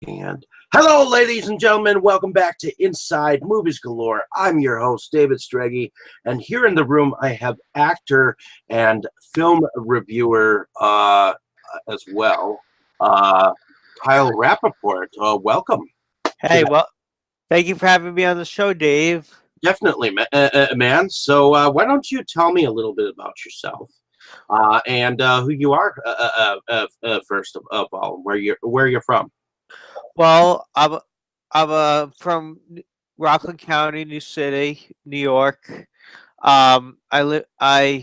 And hello, ladies and gentlemen. Welcome back to Inside Movies Galore. I'm your host, David Strege. And here in the room, I have actor and film reviewer as well, Kyle Rappaport. Welcome to Hey, that. well, thank you for having me on the show, Dave. Definitely, man. So, why don't you tell me a little bit about yourself and who you are, first of all, where you're from? Well, I'm from Rockland County, New City, New York. I live. I'm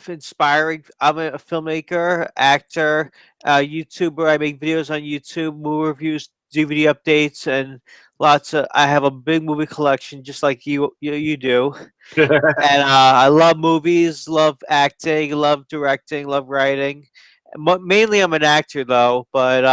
inspiring. I'm a filmmaker, actor, YouTuber. I make videos on YouTube, movie reviews, DVD updates, and lots of. I have a big movie collection, just like you do. And I love movies, love acting, love directing, love writing. Mainly, I'm an actor though, but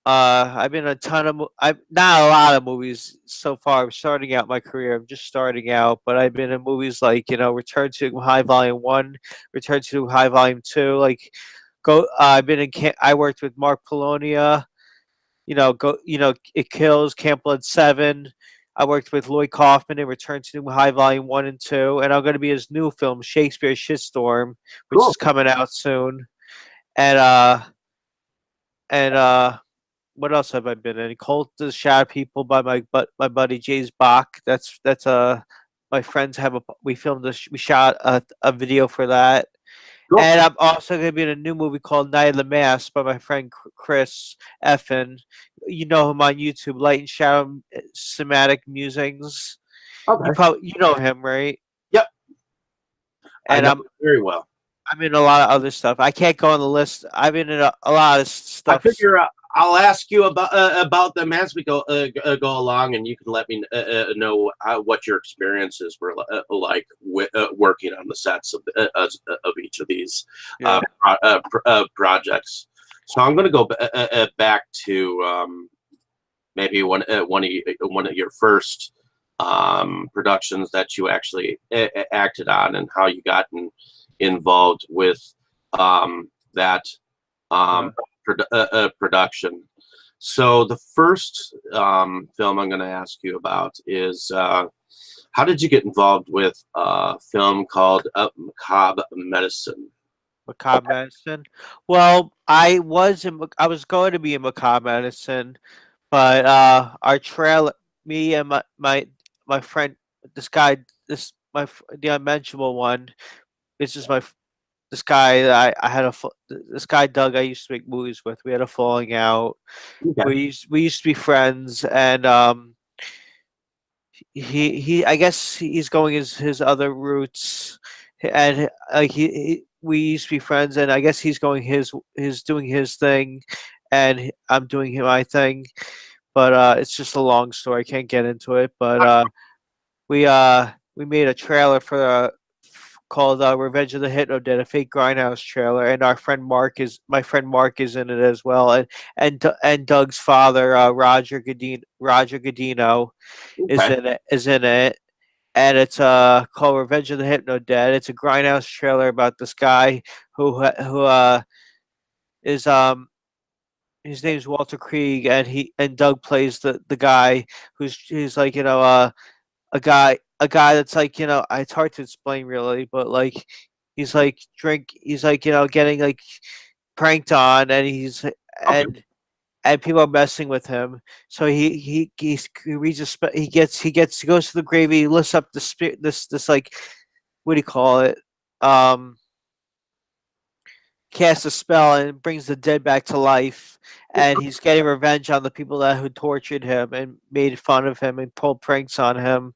I've been in a ton of. I've not a lot of movies so far. I'm starting out my career. I'm just starting out, but I've been in movies like Return to High Volume One, Return to High Volume Two. Like go. I've been in. I worked with Mark Polonia. Go. It Kills, Camp Blood 7. I worked with Lloyd Kaufman in Return to High Volume 1 and 2, and I'm going to be his new film, Shakespeare Shitstorm, which Cool. is coming out soon. And what else have I been in? Cult of the Shadow People by my buddy James Bach. That's my friends have a we filmed we shot a video for that. Cool. And I'm also going to be in a new movie called Night of the Mask by my friend Chris Effin. You know him on YouTube, Light and Shadow Cinematic Musings. Okay. You know him, right? Yep. I And know very well. I'm in a lot of other stuff. I can't go on the list. I've been in a lot of I stuff. figure I'll ask you about them as we go along, and you can let me know what your experiences were like with, working on the sets of each of these Yeah. projects. So I'm going to go back to maybe one of your first productions that you actually acted on, and how you got involved with that Yeah. um, production. So the first film I'm going to ask you about is how did you get involved with a film called Macabre Medicine? Macabre Medicine. Well, I was going to be in Macabre Medicine, but our trailer, me and my friend, this guy, the unmentionable one. This is this guy that I had this guy Doug I used to make movies with. We had a falling out. Okay. We used to be friends, and he I guess he's going his other routes, and like we used to be friends, and I guess he's going his doing his thing, and I'm doing my thing. But it's just a long story. I can't get into it. But we made a trailer for called Revenge of the Hypno Dead, a fake grindhouse trailer, and my friend Mark is in it as well, and Doug's father Roger Godino Okay. is in it, and it's called Revenge of the Hypno Dead. It's a grindhouse trailer about this guy who is his name's Walter Krieg, and Doug plays the guy who's like a guy that's like it's hard to explain really, but like he's like getting like pranked on, and Okay. and people are messing with him. So he reads he goes to the grave. He lifts up the spirit. This like what do you call it? Um, casts a spell and brings the dead back to life. And he's getting revenge on the people that who tortured him and made fun of him and pulled pranks on him.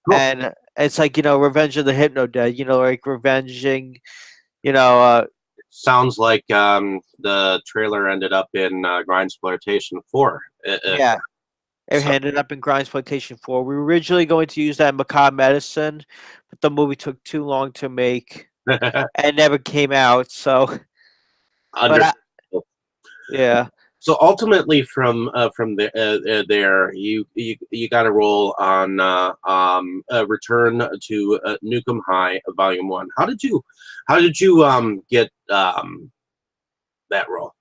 Cool. And it's like Revenge of the Hypno Dead. Like revenging. You know, uh, Sounds like the trailer ended up in Grindsploitation 4. yeah. It So ended up in Grindsploitation 4. We were originally going to use that in Macabre Medicine, but the movie took too long to make and never came out. So, but understandable. yeah, So ultimately, there, you got a role on Return to Nukem High, Volume One. How did you get that role?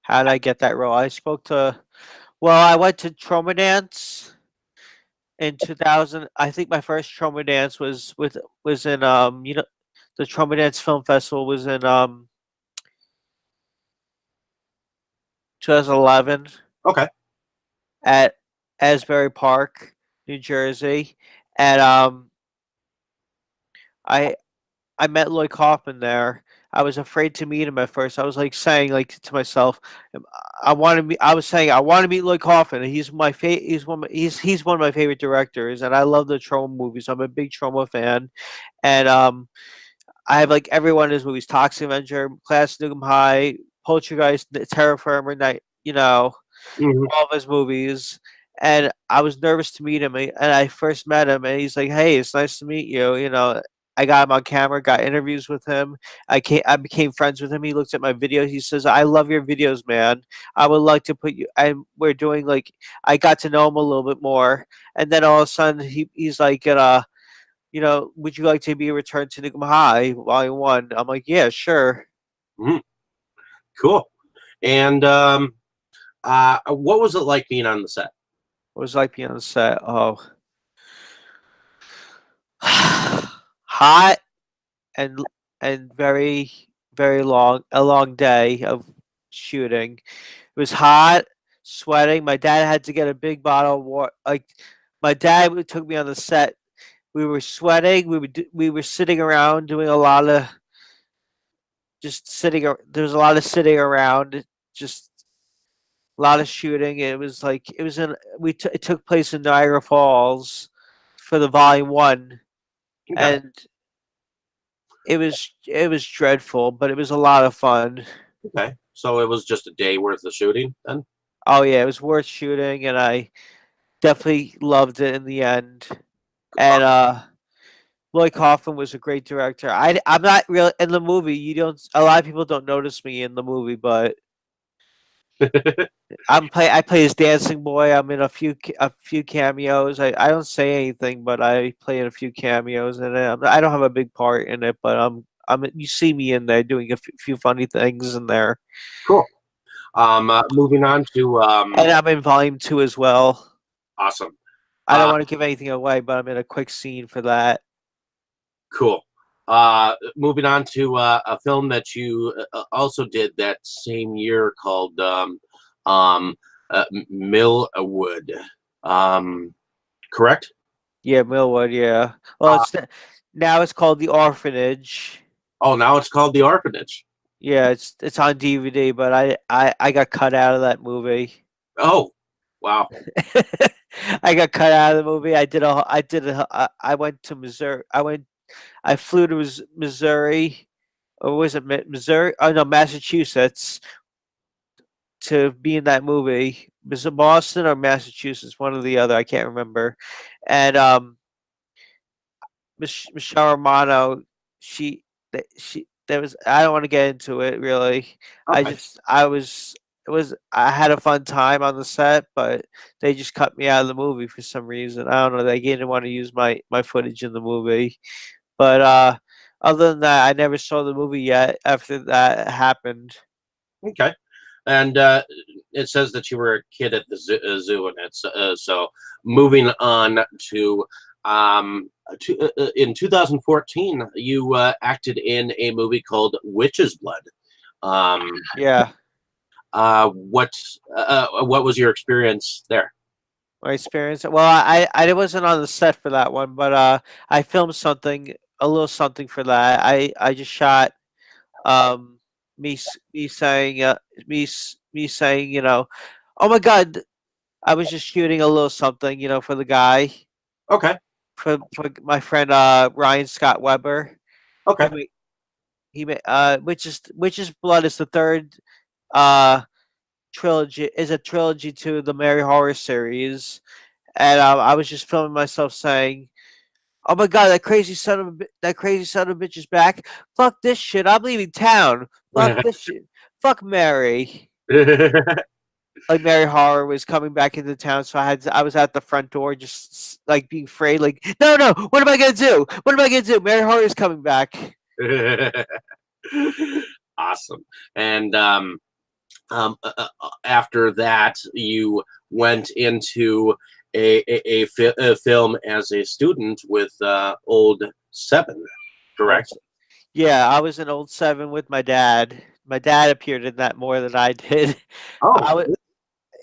How did I get that role? I spoke to. Well, I went to Trauma Dance in 2000. I think my first Trauma Dance was in the Trauma Dance Film Festival was in 2011 Okay. at Asbury Park, New Jersey, and I I met Lloyd Kaufman there. I was afraid to meet him at first. I was like saying like to myself, I want to meet. I was saying I want to meet Lloyd Kaufman. He's my he's one of my favorite directors, and I love the trauma movies. I'm a big trauma fan, and I have like every one of his movies: Toxic Avenger, Class of Nukem High, Poltergeist, Terror Firmer Night. Hmm. All of his movies. And I was nervous to meet him, and I first met him, and he's like, "Hey, it's nice to meet you." I got him on camera, got interviews with him. I became friends with him. He looked at my videos. He says, "I love your videos, man. I would like to put you." And we're doing like I got to know him a little bit more, and then all of a sudden he's like, would you like to be returned to Nukem High Volume One? I'm like, yeah, sure. Hmm. Cool. And what was it like being on the set? What was it like being on the set? Oh, hot and very a long day of shooting. It was hot, sweating. My dad had to get a big bottle of water. Like my dad took me on the set. We were sweating. We were sitting around doing a lot of just sitting. There was a lot of sitting around. Just a lot of shooting. It was like it was in it took place in Niagara Falls for the volume one, Okay. and it was dreadful, but it was a lot of fun. Okay. So it was just a day worth of shooting then? Oh yeah, it was worth shooting, and I definitely loved it in the end. And Lloyd Kaufman was a great director. I'm not really in the movie. You don't. A lot of people don't notice me in the movie, but I play his dancing boy. I'm in a few cameos. I don't say anything, but I play in a few cameos, and I don't have a big part in it, but you see me in there doing a few funny things in there, Cool. Moving on to and I'm in volume two as well. awesome. I don't Uh, want to give anything away, but I'm in a quick scene for that. cool. Moving on to a film that you also did that same year called um, Millwood. Correct? Yeah, Millwood. Yeah. Well, Uh, now it's called The Orphanage. oh, now it's called The Orphanage. Yeah, it's on DVD, but I got cut out of that movie. Oh, wow. I got cut out of the movie. I went to Missouri. I flew to Missouri, or was it Missouri? Oh no, Massachusetts to be in that movie. Was it Boston or Massachusetts? One or the other. I can't remember. And Michelle Romano, she there was. I don't want to get into it really. Okay. I had a fun time on the set, but they just cut me out of the movie for some reason. I don't know. They didn't want to use my footage in the movie. But other than that, I never saw the movie yet after that happened. Okay. And it says that you were a kid at the zoo and it's so moving on in 2014, you acted in a movie called Witch's Blood. Um, Yeah, what was your experience there? my experience. Well, I wasn't on the set for that one, but I filmed a little something for that. I just shot um me saying me saying oh my god, I was just shooting a little something for the guy Okay. for my friend Ryan Scott Weber. He Okay. made Witch's Blood is the third uh a trilogy to the Mary Horror series, and I was just filming myself saying, "Oh my god, that crazy son of a bitch is back! Fuck this shit! I'm leaving town! Fuck this shit! Fuck Mary!" Like Mary Horror was coming back into town, so I was at the front door, just like being afraid, like, "No, no! What am I gonna do? What am I gonna do? Mary Horror is coming back!" Awesome. And After that, you went into a film as a student with Old Seven, Oh, correct? yeah, I was in Old Seven with my dad. My dad appeared in that more than I did. Oh, I would,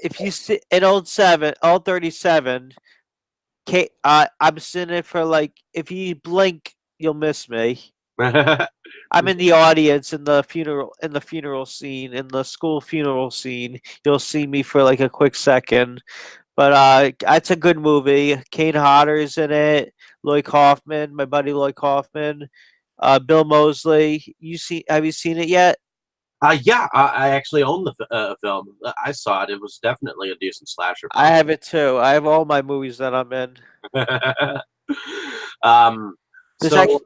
if you see in Old Seven, Old 37, I'm sitting it for like if you blink, you'll miss me. I'm in the audience in the funeral scene, in the school funeral scene. You'll see me for like a quick second. But it's a good movie. Kane Hodder's in it. Lloyd Kaufman, my buddy Lloyd Kaufman. Bill Moseley. Have you seen it yet? yeah, I actually own the film. I saw it. It was definitely a decent slasher I film. have it too. I have all my movies that I'm in. um, There's so actually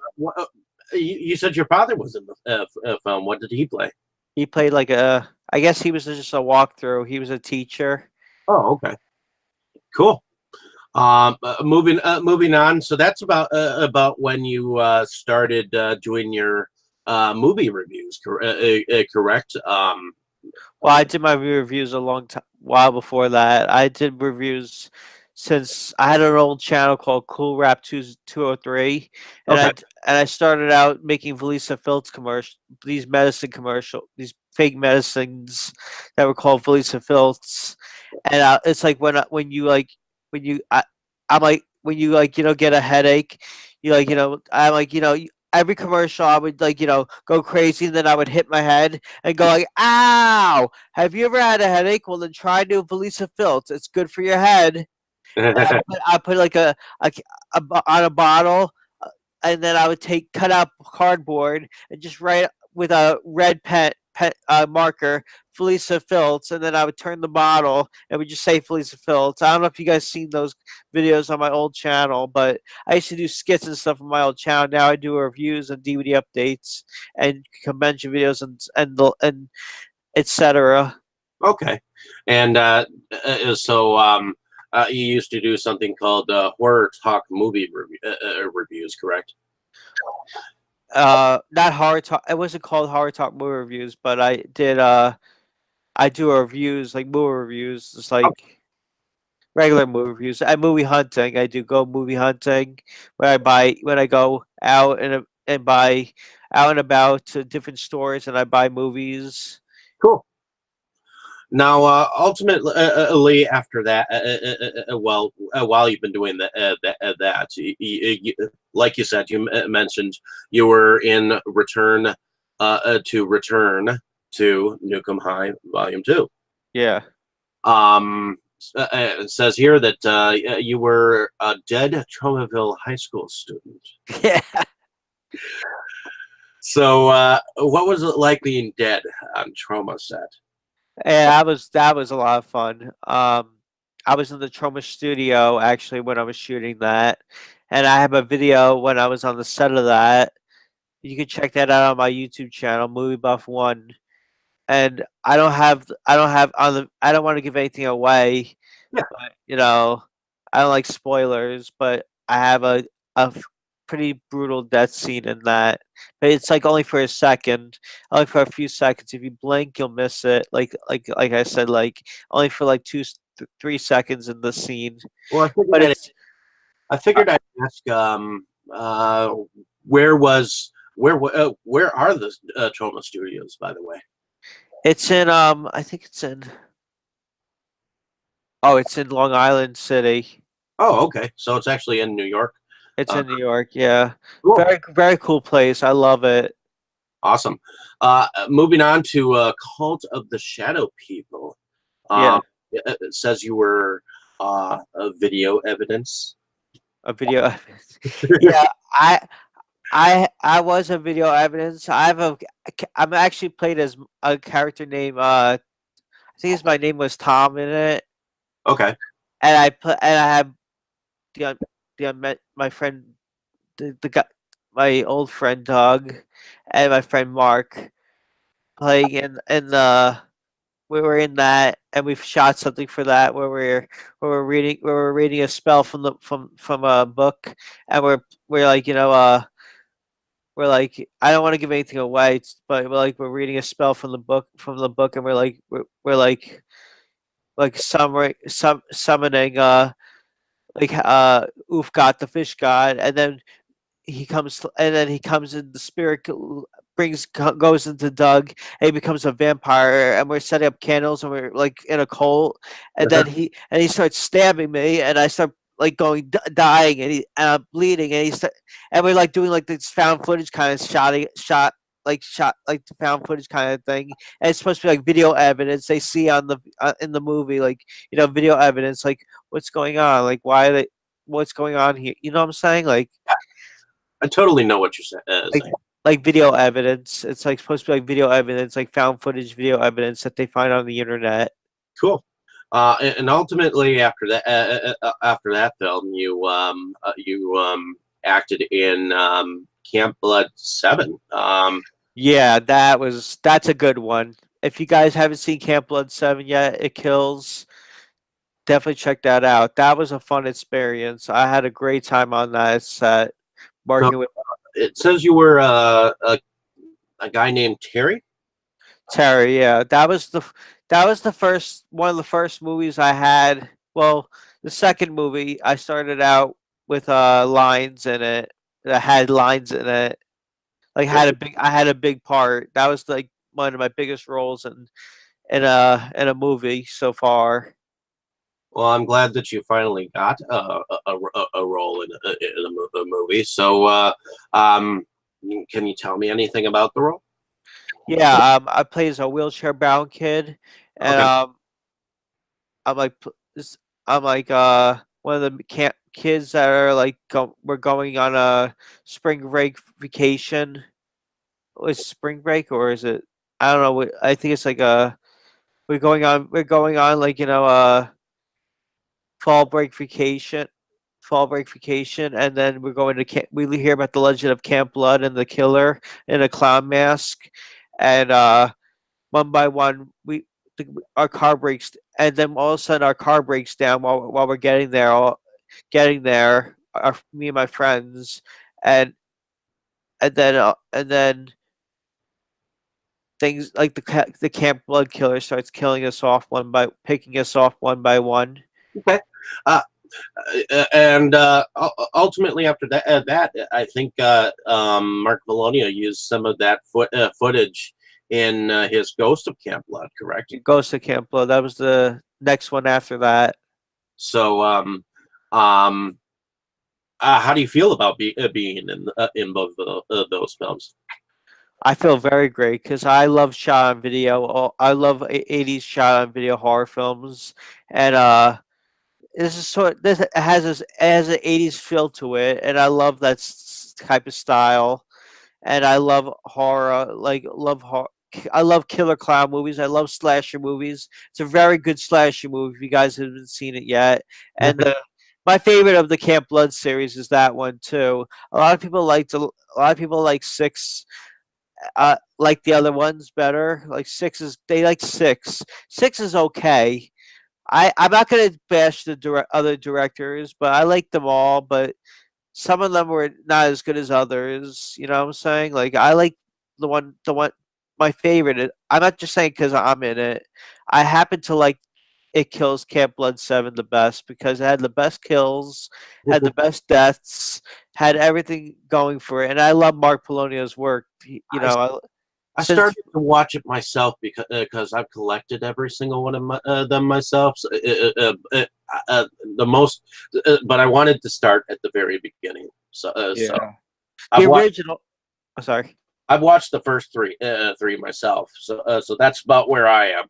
you said your father was in the film. What did he play? he played like a. I guess he was just a walkthrough. He was a teacher. Oh, okay, cool. Moving on. So that's about when you started doing your movie reviews, correct? Well, I did my reviews a long time, while before that. I did reviews since I had an old channel called Cool Rap 203, and Okay, I started out making Valisa Filts these fake medicines that were called Valisa Filts, and it's like when you like when you I'm like when you like get a headache, you like I'm like every commercial I would like go crazy, and then I would hit my head and go like, "Ow! Have you ever had a headache? Well, then try new Valisa Filts. It's good for your head." And I put like on a bottle, and then I would cut out cardboard and just write with a red marker Felisa Filts, and then I would turn the bottle and would just say Felisa Filts. I don't know if you guys seen those videos on my old channel, but I used to do skits and stuff on my old channel. Now I do reviews and DVD updates and convention videos and etc. okay, and so you used to do something called horror talk movie reviews, correct? Not horror talk. It wasn't called horror talk movie reviews, but I do reviews like movie reviews, just like regular movie reviews. I movie hunting. I do go movie hunting when I go out and buy out and about to different stores and I buy movies. Cool. Now, ultimately, after that, while you've been doing that, like you said, you mentioned you were in Return to Nukem High Volume 2. Yeah. It says here that you were a dead Tromaville High School student. Yeah. So, what was it like being dead on Trauma set? Yeah, that was a lot of fun. I was in the Trauma studio actually when I was shooting that, and I have a video when I was on the set of that. You can check that out on my YouTube channel, Movie Buff One. And I don't have on the I don't want to give anything away, Yeah. but I don't like spoilers, but I have pretty brutal death scene in that. But it's like only for a second, only for a few seconds. If you blink, you'll miss it. Like I said, like only for like 3 seconds in the scene. Well, But it's I uh, figured I'd ask, where was where are the Troma Studios, by the way? it's in I think it's in Long Island City. Oh, okay. So it's actually in New York. It's Uh, in New York. Yeah, cool. very cool place. I love it. Awesome. Moving on to Cult of the Shadow People. Yeah, Um, it says you were a video evidence. a video evidence. Yeah, I was a video evidence. I'm actually played as a character named I think my name was Tom in it, Okay. and I have my friend the guy my old friend Doug and my friend Mark playing in the we were in that and we've shot something for that where we're reading a spell from a book and we're like we're like, I don't want to give anything away, but we're reading a spell from the book, and we're like summoning Ufgot the fish god, and then he comes in the spirit goes into Doug, and he becomes a vampire, and we're setting up candles, and we're like in a cult, and then he starts stabbing me, and I start like dying, and I'm bleeding, and we're like doing like this found footage kind of shot like the found footage kind of thing, and it's supposed to be like video evidence they see on the in the movie, like video evidence, like what's going on, like why are they what's going on here, you know what I'm saying, I totally know what you're like saying. like video evidence. It's like supposed to be like video evidence, like found footage video evidence that they find on the internet. Cool. And ultimately, after that film, you acted in Camp Blood 7. Yeah, that's a good one. If you guys haven't seen Camp Blood 7 yet, it kills. Definitely check that out. That was a fun experience. I had a great time on that set So working with it says you were a guy named Terry. Terry. Yeah, that was the first one of the first movies I had. Well, the second movie I started out with lines in it. That had lines in it. Like I had a big part. That was like one of my biggest roles in a movie so far. Well, I'm glad that you finally got a role in a movie. So, can you tell me anything about the role? Yeah, I play as a wheelchair bound kid, and Okay. I'm like I'm like one of the kids that are like we're going on a spring break vacation. Is it spring break or is it? I don't know. I think it's like a we're going on like fall break vacation, and then we're going to we hear about the legend of Camp Blood and the killer in a clown mask, and one by one our car breaks, and then all of a sudden our car breaks down while we're getting there. Me and my friends, and and then things like the Camp Blood killer starts killing us off picking us off one by one. Okay. Uh, and ultimately, after that I think Mark Valonia used some of that footage in his Ghost of Camp Blood, correct? It goes to Camp Blood. That was the next one after that. So, um, how do you feel about being in both of those films? I feel very great because I love shot on video. I love 80s shot on video horror films, and this it has an 80s feel to it, and I love that type of style, and I love horror, I love killer clown movies. I love slasher movies. It's a very good slasher movie if you guys haven't seen it yet. And my favorite of the Camp Blood series is that one too. A lot of people like Six, like the other ones better. Like they like Six. Six is okay. I'm not gonna bash the other directors, but I like them all. But some of them were not as good as others. You know what I'm saying? Like I like the one, my favorite. I'm not just saying because I'm in it. I happen to like It Kills Camp Blood 7 the best because it had the best kills, had the best deaths, had everything going for it, and I love Mark Polonia's work. I I Since started to watch it myself because I've collected every single one of them myself. So, the most, but I wanted to start at the very beginning. So yeah, the I've watched original. Oh, sorry. I've watched the first three myself. So that's about where I Yeah.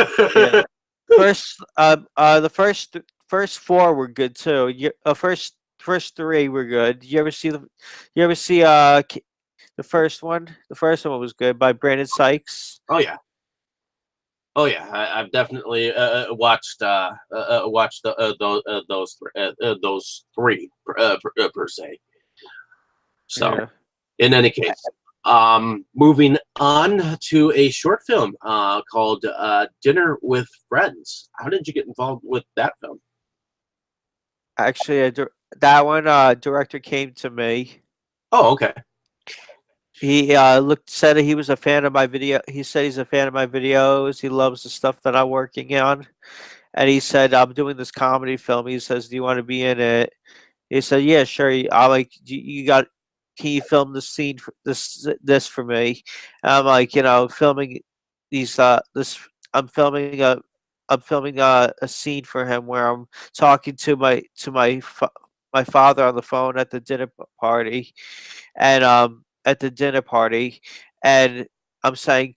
am. The first four were good too. First three were good. You ever see the first one? The first one was good by Brandon Sykes. Oh yeah. Oh yeah, I've definitely watched those three per se. So, Yeah. in any case, moving on to a short film called Dinner with Friends. How did you get involved with that film? Actually, that one director came to me. Oh, okay. He said he was a fan of my video. He said he's a fan of my videos. He loves the stuff that I'm working on, and he said I'm doing this comedy film. He says, "Do you want to be in it?" He said, "Yeah, sure." I'm like, You got? Can you film the scene for this for me?" And I'm like, filming these this. I'm filming a scene for him where I'm talking to my father on the phone at the dinner party, and at the dinner party, and I'm saying,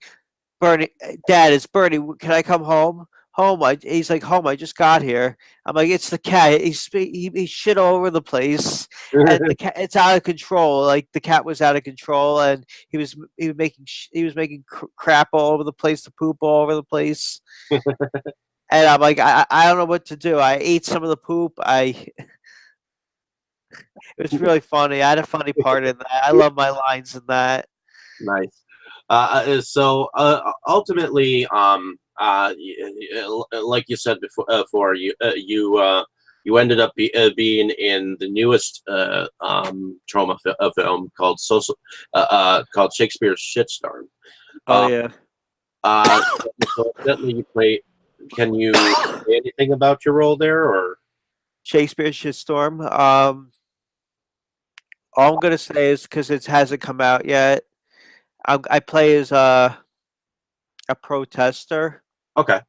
Bernie, Dad, it's Bernie. Can I come home? Home. He's like, home. I just got here. I'm like, it's the cat. He shit all over the place, and the cat. It's out of control. Like the cat was out of control, and he was making crap all over the place, the poop all over the place. And I'm like, I don't know what to do. I ate some of the poop. It was really funny. I had a funny part in that. I love my lines in that. Nice. So ultimately, like you said before you ended up being in the newest trauma film called Shakespeare's Shitstorm. Oh Uh, yeah. so evidently you play. Can you say anything about your role there, or Shakespeare's Shitstorm. All I'm gonna say is because it hasn't come out yet. I play as a protester, okay,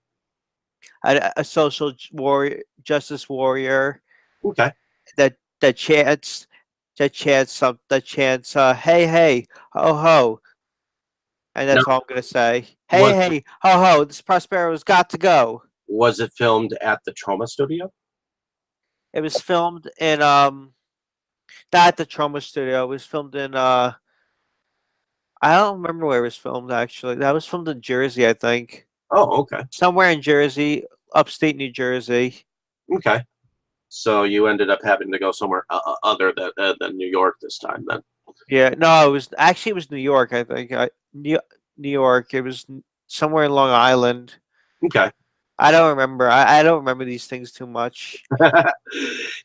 a social warrior, justice warrior okay? that that chants hey hey ho ho, and Now, that's all I'm gonna say. Hey was hey ho ho, this Prospero's got to go. was it filmed at the Trauma Studio? It was filmed in not at the Trauma Studio. It was filmed in I don't remember where it was filmed actually. That was filmed in Jersey, I think. Oh, okay, Somewhere in Jersey, upstate New Jersey. okay. So you ended up having to go somewhere other than New York this time, then. Yeah, no, it was New York, I think. New York. It was somewhere in Long Island. Okay, I don't remember. I don't remember these things too much.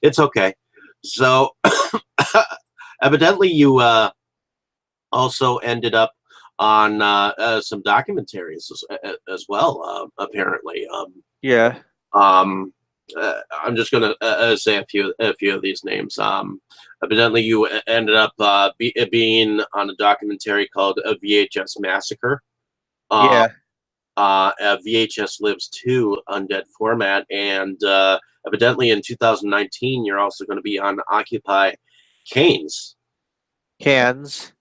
it's okay. So evidently you also ended up on some documentaries as well. Apparently, Yeah, um, I'm just gonna say a few of these names. Evidently, you ended up being on a documentary called "A VHS Massacre." Uh, yeah, VHS Lives 2 Undead Format, and evidently in 2019, you're also going to be on Occupy Canes. cans.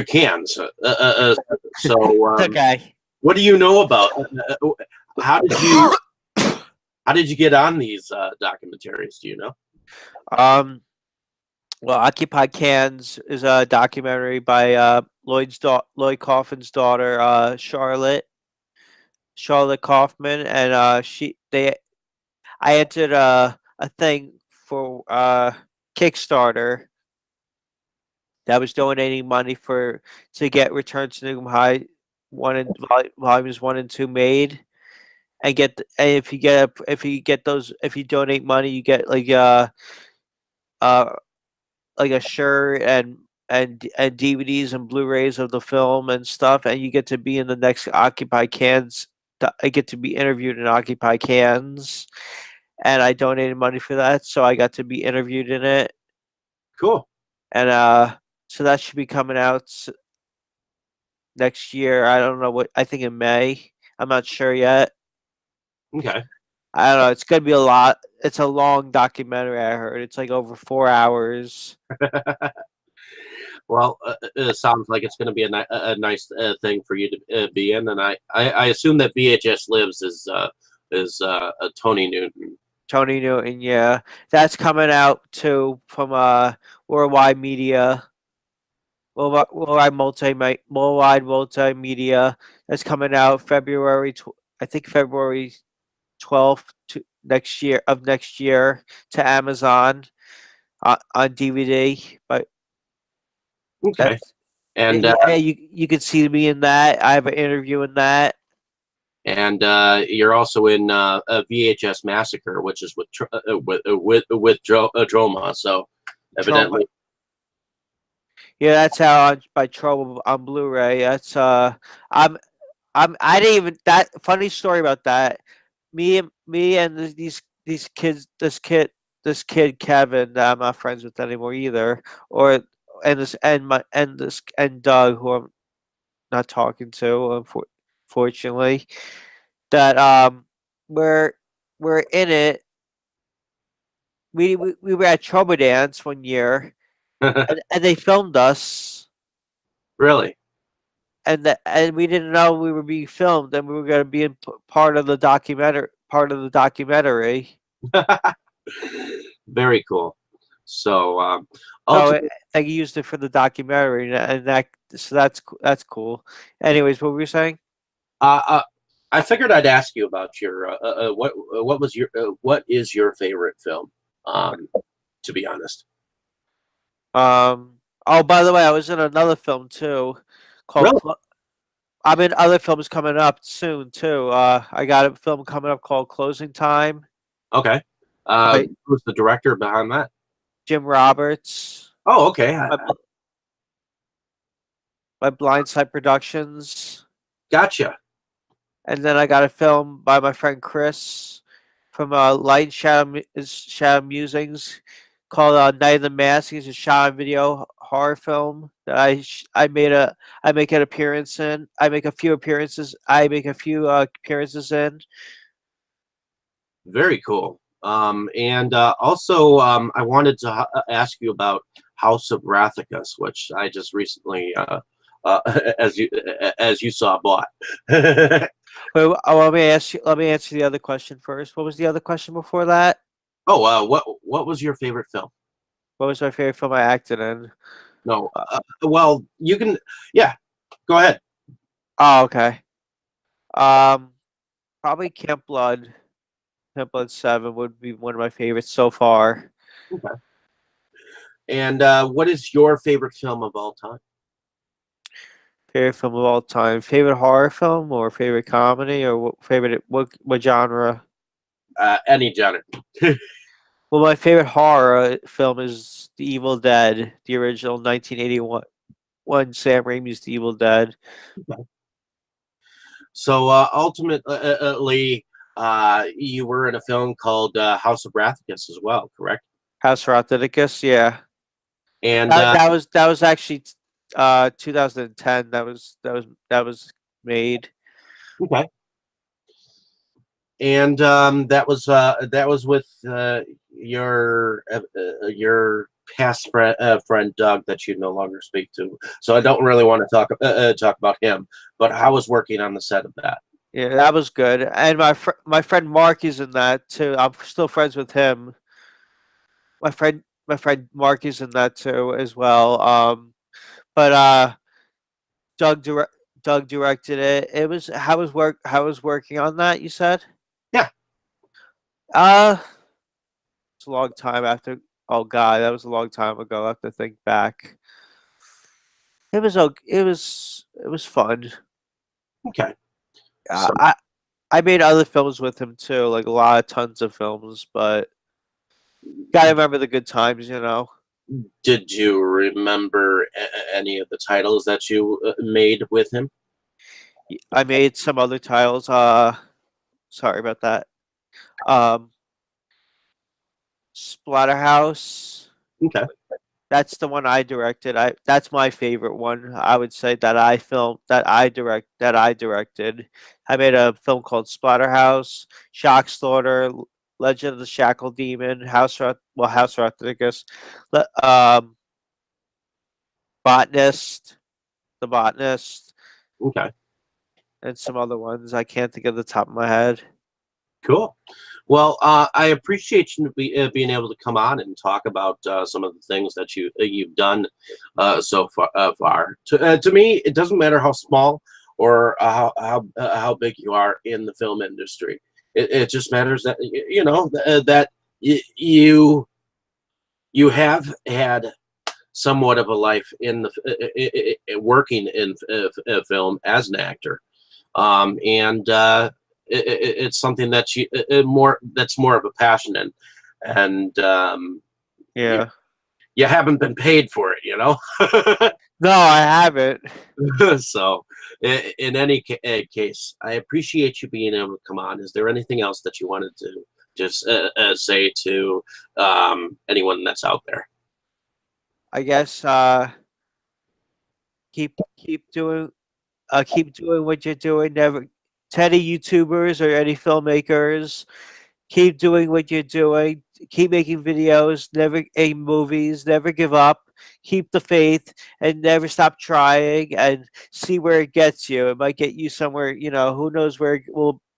Cans. So, Okay. what do you know about? How did you how did you get on these documentaries? Do you know? Um. Well, Occupy Cans is a documentary by Lloyd Kaufman's daughter, Charlotte Kaufman, and I entered a thing for Kickstarter that was donating money to get Return to Newcomb High volumes 1 and 2 made, and and if you donate money, you get uh like a shirt and DVDs and Blu-rays of the film and stuff, and you get to be in the next Occupy Cans. I get to be interviewed in Occupy Cans, and I donated money for that, so I got to be interviewed in it, Cool. and so that should be coming out next year. I don't know what. I think in May. I'm not sure yet. Okay. I don't know. It's gonna be a lot. It's a long documentary. I heard it's like over 4 hours. Well, it sounds like it's going to be a nice thing for you to be in, and I assume that VHS Lives is Tony Newton. Tony Newton, yeah, that's coming out too from Worldwide Media, Worldwide Multimedia. That's coming out I think February 12th to next year to Amazon on DVD. But Okay. that's And yeah, you can see me in that. I have an interview in that. you're also in a VHS Massacre, which is with Droma. So Trauma. evidently, Yeah, that's how I buy Trouble on Blu-ray. I'm I didn't even that funny story about that. Me and these kids, this kid Kevin that I'm not friends with anymore either, or and Doug who I'm not talking to, unfortunately. That we're we're in it. We were at Trouble Dance one year, and they filmed us, Really? and we didn't know we were being filmed, and we were going to be in part of the documentary. Part of the documentary. Very cool. So, So ultimately, I used it for the documentary, and that's cool. Anyways, what were you saying? uh, uh, I figured I'd ask you about your what is your favorite film? Um, to be honest. Oh, by the way, I was in another film too, called. Really? I'm in other films coming up soon too. I got a film coming up called Closing Time Okay. by Who's the director behind that? Jim Roberts, Oh, okay. by, by Blindside Productions, Gotcha. and then I got a film by my friend Chris from Light and Shadow Musings called Night of the Mask. It's a shot video horror film that I make an appearance in. I make a few appearances. I make a few appearances in. Very cool. And also, I wanted to ask you about House of Rathicus, which I just recently, uh, as you saw, bought. Wait, let me answer the other question first. What was the other question before that? Oh, what was your favorite film? What was my favorite film I acted in? No, Uh, well, you can, yeah, go ahead. oh, okay. Um, Probably Camp Blood. Camp Blood 7 would be one of my favorites so far. Okay. And what is your favorite film of all time? Favorite film of all time. Favorite horror film or favorite comedy or what genre? Any genre. Well, my favorite horror film is The Evil Dead, the original 1981 one Sam Raimi's The Evil Dead. So ultimately, you were in a film called House of Rathicus as well, correct? House Rothidicus, yeah. And That was actually 2010. That was made. okay, and that was with your past friend Doug that you no longer speak to. So I don't really want to talk about him, but I was working on the set of that. Yeah, that was good. And my friend Mark is in that too. I'm still friends with him. My friend Mark is in that too as well. But Doug direct Doug directed it. It was how was working on that, you said? Yeah, Uh it's a long time after oh god, that was a long time ago. I have to think back. It was fun. okay. Uh, So I I made other films with him too, like a lot of tons of films, but gotta remember the good times, you know. did you remember any of the titles that you made with him? I made some other titles. Sorry about that. Um, Splatterhouse. Okay. That's the one I directed. That's my favorite one. I would say that I filmed that I directed. I made a film called Splatterhouse, Shock Slaughter, Legend of the Shackle Demon, House Rothicus, Botanist, the Botanist, Okay. and some other ones I can't think of the top of my head. Cool. Well, I appreciate you being able to come on and talk about some of the things that you've done so far. To me, it doesn't matter how small or how big you are in the film industry. It just matters that that you have had somewhat of a life in working in film as an actor, and it's something that you more that's more of a passion, and Yeah. you haven't been paid for it, you know. No, I haven't. So, in any case, I appreciate you being able to come on. Is there anything else that you wanted to just say to anyone that's out there? I guess keep doing what you're doing. Never to any YouTubers or any filmmakers. Keep doing what you're doing. Keep making videos. Never aim movies. Never give up. Keep the faith and never stop trying. And see where it gets you. It might get you somewhere. You know, who knows where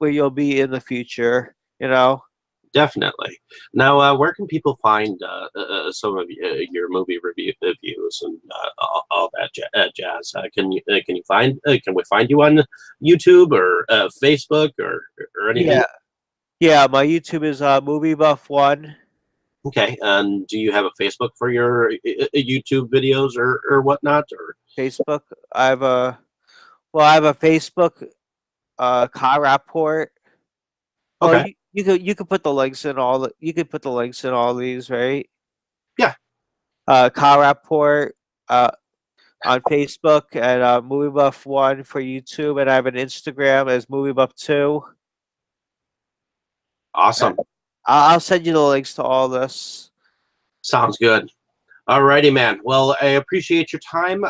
you'll be in the future. You know. Definitely. Now, where can people find some of your movie reviews and all that jazz? Can you find can we find you on YouTube or Facebook or anything? Yeah. Yeah. My YouTube is Movie Buff One. Okay. And do you have a Facebook for your YouTube videos or whatnot? Or Facebook. I have a Facebook car rapport. Well, okay, you could put the links in all you could put the links in all these, right? yeah, Car Rapport uh on Facebook and Movie Buff One for YouTube, and I have an Instagram as Movie Buff Two. awesome. I'll send you the links to all this. Sounds good. Alrighty, man. Well, I appreciate your time,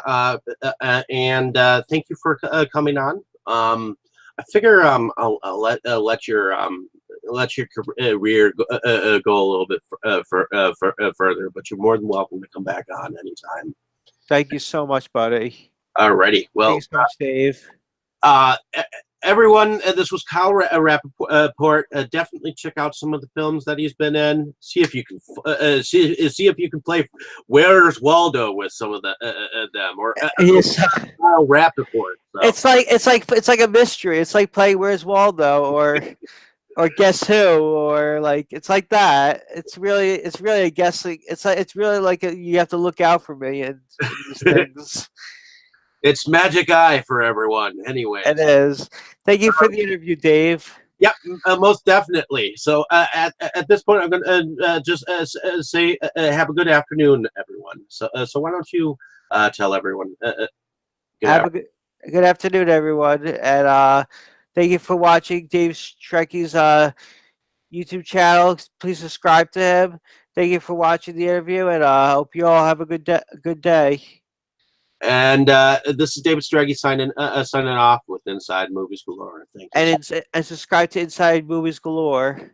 and thank you for coming on. I figure I'll let your career go a little bit further, but you're more than welcome to come back on anytime. Thank you so much, buddy. Alrighty. Well, Thanks so much, Dave. uh, everyone, this was Kyle Rappaport. Definitely check out some of the films that he's been in. See if you can see if you can play Where's Waldo with some of them, or Yes. Kyle Rappaport. So. It's like a mystery. It's like playing Where's Waldo or Guess Who or like it's like that. It's really a guessing. It's really like you have to look out for me and these things. It's magic eye for everyone. Anyway, It is. Thank you for the interview, Dave. Yep, most definitely. So at this point, I'm going to just say have a good afternoon, everyone. So why don't you tell everyone Have a good afternoon, everyone, and thank you for watching Dave Strecky's YouTube channel. Please subscribe to him. Thank you for watching the interview, and I hope you all have a good day. And this is David Straggy signing off with Inside Movies Galore. Thank you. And subscribe to Inside Movies Galore.